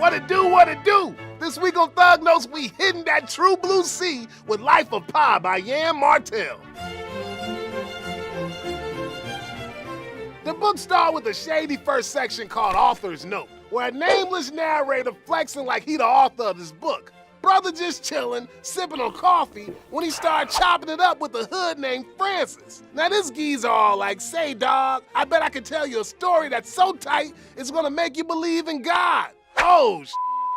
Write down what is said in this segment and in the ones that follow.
What it do, what it do? This week on Thug Notes, we hitting that true blue sea with Life of Pi by Yann Martel. The book starts with a shady first section called Author's Note, where a nameless narrator flexing like he the author of this book. Brother just chilling, sipping on coffee, when he started chopping it up with a hood named Francis. Now this geezer all like, say dog, I bet I can tell you a story that's so tight, it's gonna make you believe in God. Oh,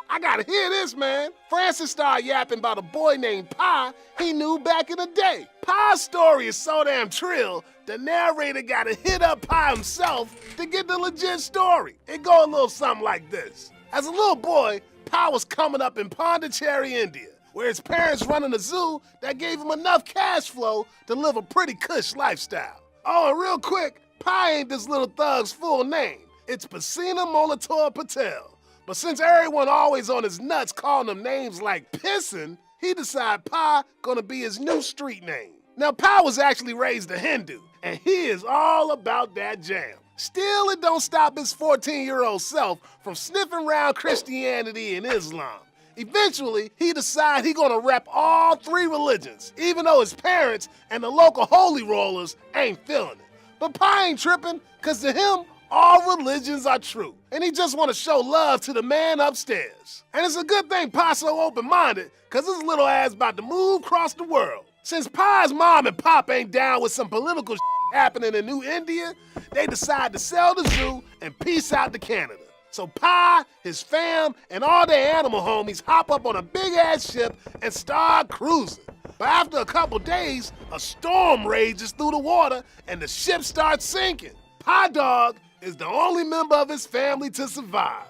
I gotta hear this, man. Francis started yapping about a boy named Pi he knew back in the day. Pi's story is so damn trill, the narrator gotta hit up Pi himself to get the legit story. It go a little something like this. As a little boy, Pi was coming up in Pondicherry, India, where his parents running a zoo that gave him enough cash flow to live a pretty cush lifestyle. Oh, and real quick, Pi ain't this little thug's full name. It's Pasina Molitor Patel. But since everyone always on his nuts calling him names like Pissin', he decided Pi gonna be his new street name. Now, Pi was actually raised a Hindu, and he is all about that jam. Still, it don't stop his 14-year-old self from sniffing around Christianity and Islam. Eventually, he decided he gonna rep all three religions, even though his parents and the local holy rollers ain't feeling it. But Pi ain't tripping, cause to him, all religions are true, and he just wanna show love to the man upstairs. And it's a good thing Pi's so open-minded, cause his little ass about to move across the world. Since Pi's mom and pop ain't down with some political happening in New India, they decide to sell the zoo and peace out to Canada. So Pi, his fam, and all their animal homies hop up on a big-ass ship and start cruising. But after a couple days, a storm rages through the water and the ship starts sinking. Pi Dog is the only member of his family to survive.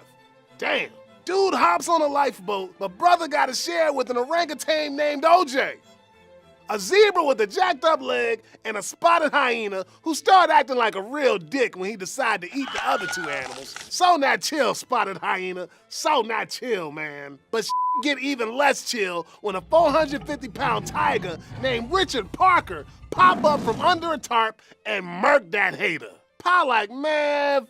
Damn. Dude hops on a lifeboat, but brother gotta share with an orangutan named OJ. A zebra with a jacked up leg, and a spotted hyena who started acting like a real dick when he decided to eat the other two animals. So not chill, spotted hyena. So not chill, man. But get even less chill when a 450-pound tiger named Richard Parker pop up from under a tarp and murk that hater. Pi like, man,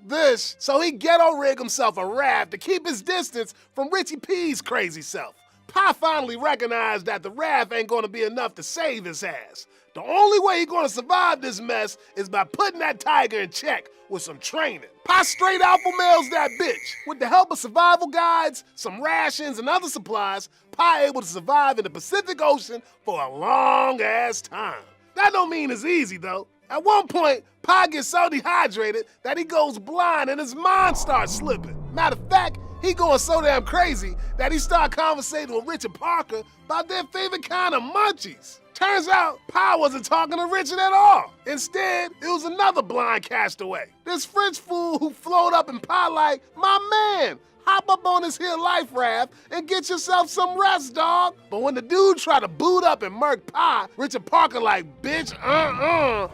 this. So he ghetto rig himself a raft to keep his distance from Richie P's crazy self. Pi finally recognized that the raft ain't gonna be enough to save his ass. The only way he's gonna survive this mess is by putting that tiger in check with some training. Pi straight alpha males that bitch. With the help of survival guides, some rations, and other supplies, Pi able to survive in the Pacific Ocean for a long ass time. That don't mean it's easy though. At one point, Pi gets so dehydrated that he goes blind and his mind starts slipping. Matter of fact, he going so damn crazy that he started conversating with Richard Parker about their favorite kind of munchies. Turns out, Pi wasn't talking to Richard at all. Instead, it was another blind castaway. This French fool who flowed up in Pi like, my man, hop up on this here life raft and get yourself some rest, dog. But when the dude tried to boot up and murk Pi, Richard Parker like, bitch,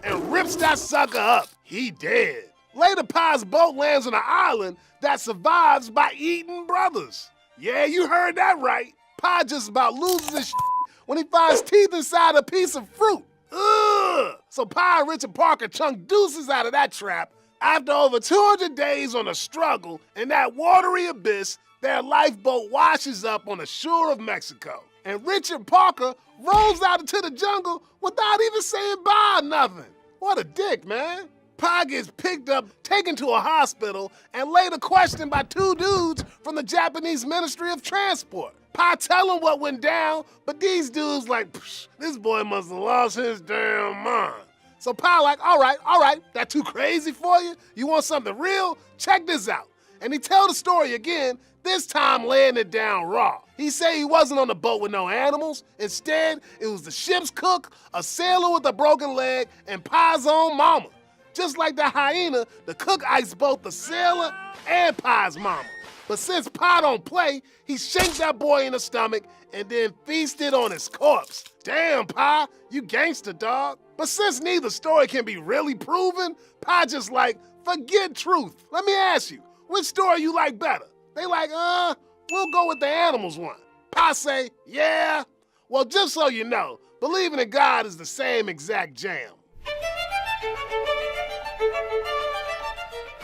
and rips that sucker up. He dead. Later, Pi's boat lands on an island that survives by eating brothers. Yeah, you heard that right. Pi just about loses his shit when he finds teeth inside a piece of fruit. Ugh! So Pi and Richard Parker chunk deuces out of that trap. After over 200 days on a struggle in that watery abyss, their lifeboat washes up on the shore of Mexico. And Richard Parker rolls out into the jungle without even saying bye or nothing. What a dick, man. Pi gets picked up, taken to a hospital, and later questioned by two dudes from the Japanese Ministry of Transport. Pi tell him what went down, but these dudes like, this boy must have lost his damn mind. So Pi like, all right, that too crazy for you? You want something real? Check this out. And he tell the story again, this time laying it down raw. He say he wasn't on the boat with no animals. Instead, it was the ship's cook, a sailor with a broken leg, and Pi's own mama. Just like the hyena, the cook iced both the sailor and Pi's mama. But since Pi don't play, he shanked that boy in the stomach and then feasted on his corpse. Damn, Pi, you gangster, dog. But since neither story can be really proven, Pi just like, forget truth. Let me ask you, which story you like better? They like, we'll go with the animals one. Pi say, yeah. Well, just so you know, believing in God is the same exact jam.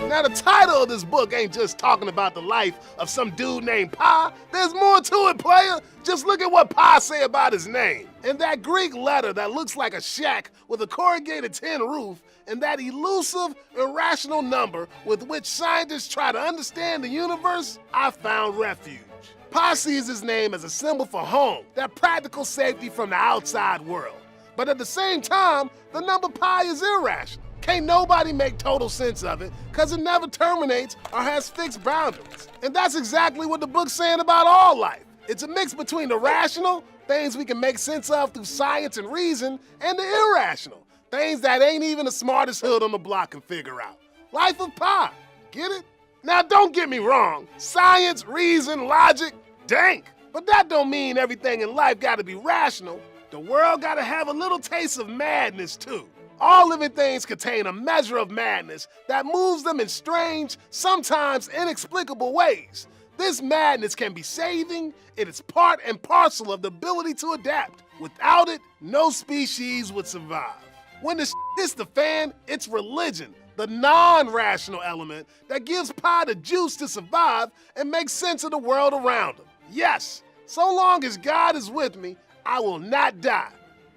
Now, the title of this book ain't just talking about the life of some dude named Pi. There's more to it, player. Just look at what Pi say about his name. And that Greek letter that looks like a shack with a corrugated tin roof, and that elusive, irrational number with which scientists try to understand the universe, I found refuge. Pi sees his name as a symbol for home, that practical safety from the outside world. But at the same time, the number pi is irrational. Can't nobody make total sense of it, cause it never terminates or has fixed boundaries. And that's exactly what the book's saying about all life. It's a mix between the rational, things we can make sense of through science and reason, and the irrational, things that ain't even the smartest hood on the block can figure out. Life of pi, get it? Now don't get me wrong, science, reason, logic, dank. But that don't mean everything in life gotta be rational. The world gotta have a little taste of madness too. All living things contain a measure of madness that moves them in strange, sometimes inexplicable ways. This madness can be saving, it is part and parcel of the ability to adapt. Without it, no species would survive. When the hits the fan, it's religion, the non-rational element that gives pi the juice to survive and make sense of the world around him. Yes, so long as God is with me, I will not die.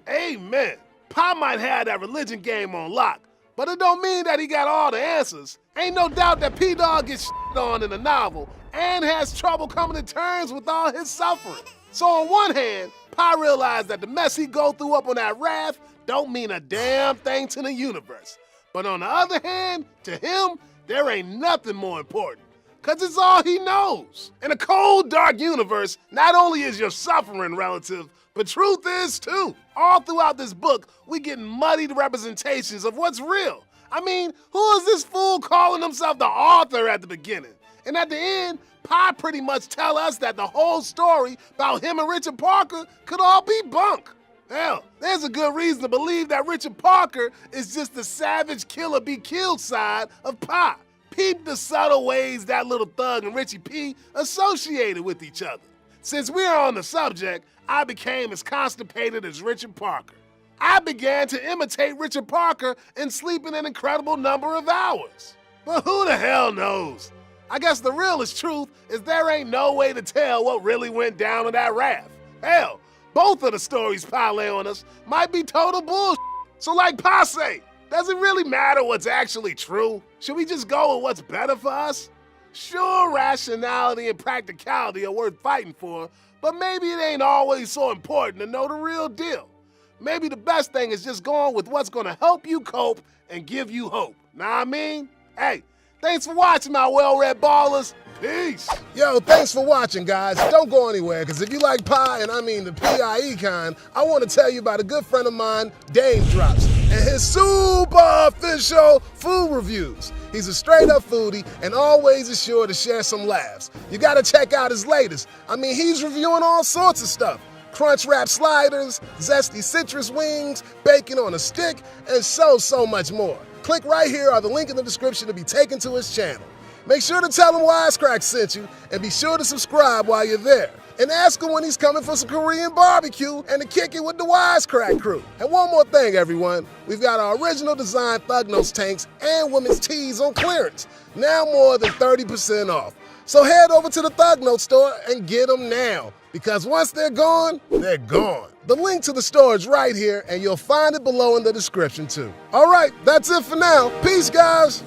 Amen. Pi might have that religion game on lock, but it don't mean that he got all the answers. Ain't no doubt that P-Dog gets on in the novel and has trouble coming to terms with all his suffering. So on one hand, Pi realized that the mess he go through up on that raft don't mean a damn thing to the universe. But on the other hand, to him, there ain't nothing more important, cause it's all he knows. In a cold, dark universe, not only is your suffering relative, but truth is too. All throughout this book, we get muddied representations of what's real. I mean, who is this fool calling himself the author at the beginning? And at the end, Pi pretty much tell us that the whole story about him and Richard Parker could all be bunk. Hell, there's a good reason to believe that Richard Parker is just the savage killer be killed side of Pi. Peep the subtle ways that little thug and Richie P associated with each other. Since we are on the subject, I became as constipated as Richard Parker. I began to imitate Richard Parker and sleep in an incredible number of hours. But who the hell knows? I guess the realest truth is there ain't no way to tell what really went down on that raft. Hell, both of the stories Pi lay on us might be total bullshit. So like Pi say, does it really matter what's actually true? Should we just go with what's better for us? Sure, rationality and practicality are worth fighting for, but maybe it ain't always so important to know the real deal. Maybe the best thing is just going with what's gonna help you cope and give you hope. Know what I mean? Hey, thanks for watching, my well-read ballers. Peace. Yo, thanks for watching, guys. Don't go anywhere, because if you like pie, and I mean the P-I-E kind, I want to tell you about a good friend of mine, Daym Drops, and his super official food reviews. He's a straight-up foodie and always is sure to share some laughs. You got to check out his latest. I mean, he's reviewing all sorts of stuff. Crunch wrap sliders, zesty citrus wings, bacon on a stick, and so much more. Click right here or the link in the description to be taken to his channel. Make sure to tell him Wisecrack sent you, and be sure to subscribe while you're there. And ask him when he's coming for some Korean barbecue and to kick it with the Wisecrack crew. And one more thing, everyone. We've got our original design Thug Notes tanks and women's tees on clearance. Now more than 30% off. So head over to the Thug Notes store and get them now. Because once they're gone, they're gone. The link to the store is right here, and you'll find it below in the description too. All right, that's it for now. Peace, guys.